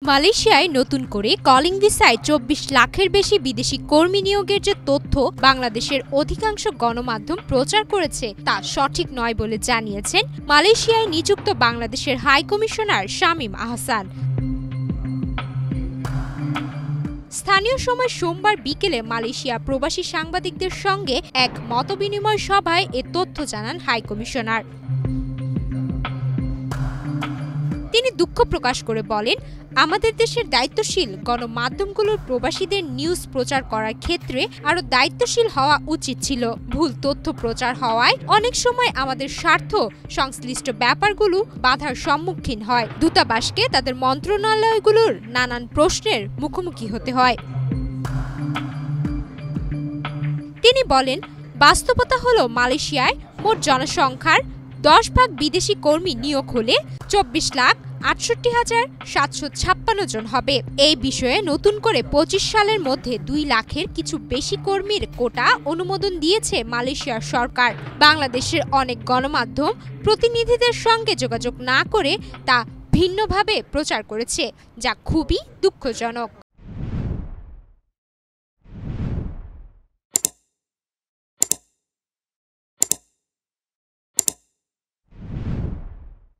মালয়েশিয়ায় নতুন করে কলিং ভিসায় ২৪ লাখের বেশি বিদেশি কর্মী নিয়োগের যে তথ্য বাংলাদেশের অধিকাংশ গণমাধ্যম প্রচার করেছে তা সঠিক নয় বলে জানিয়েছেন মালয়েশিয়ায় নিযুক্ত বাংলাদেশের হাই কমিশনার শামীম আহসান। স্থানীয় সময় সোমবার বিকেলে মালয়েশিয়া প্রবাসী সাংবাদিকদের সঙ্গে এক মতবিনিময় সভায় এ তথ্য জানান হাই কমিশনার। তিনি দুঃখ প্রকাশ করে বলেন, আমাদের দেশের দায়িত্বশীল গণমাধ্যমগুলোর প্রবাসীদের নিউজ প্রচার করার ক্ষেত্রে আরও দায়িত্বশীল হওয়া উচিত ছিল। ভুল তথ্য প্রচার হওয়ায় অনেক সময় আমাদের স্বার্থ সংশ্লিষ্ট ব্যাপারগুলো বাধার সম্মুখীন হয়। দূতাবাসকে তাদের মন্ত্রণালয়গুলোর নানান প্রশ্নের মুখোমুখি হতে হয়। তিনি বলেন, বাস্তবতা হলো মালয়েশিয়ায় মোট জনসংখ্যার 10 ভাগ বিদেশি কর্মী নিয়োগ হলে ২৪,৬৮,৭৫৬ জন হবে। এই বিষয়ে নতুন করে ২৫ সালের মধ্যে ২ লাখের কিছু বেশি কর্মীর কোটা অনুমোদন দিয়েছে মালয়েশিয়ার সরকার। বাংলাদেশের অনেক গণমাধ্যম প্রতিনিধিদের সঙ্গে যোগাযোগ না করে তা ভিন্নভাবে প্রচার করেছে, যা খুবই দুঃখজনক।